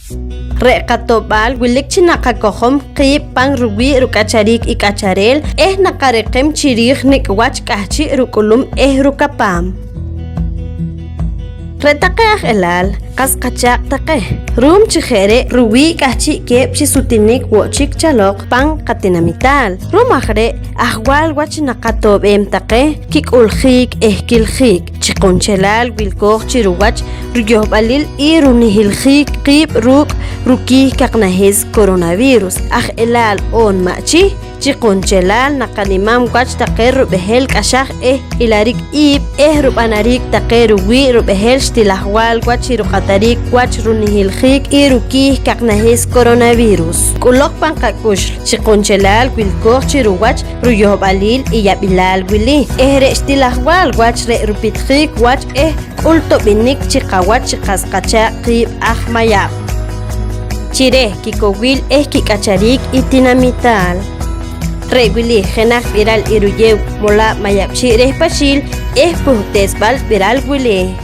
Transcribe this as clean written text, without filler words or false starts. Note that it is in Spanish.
Recatobal wilik chinakakohom qib pang ruwi rukacharik y cacharel nakarekem chirij nikwach kahchi rukulum rukapam. Retaqeaj elal qasqachaq taqej rum chijere ruwi kahchi keb chisutinik wochik chalok pan qatinamital rumajre ahwal wach naqatobem taqej kik'uljik kiljik chiqonchelal wilkoj chiruwach ruyohbalil y runihiljik qib rukij kaqnajes coronavirus aj elal on machi chiqonchelal naqalimam wach taqej rubehel k'axaj ilarik ib rub'anarik taqej ruwi rubehel tilahwal wach ruqatarik wach runihiljik y rukij kaqnajes coronavirus k'ulok pankak'ux chiqonchelal wilkoj chiruwach ruyohbalil y yabilal wili re'x tilahwal wach re' rupitjik wach k'ultobinik chiqawach chiqasqachaq qib aj mayab chire kikowil kik'acharik y tinamital Rewili jenaj viral iruyew mola mayab chireh pachil puhtesbal viral wili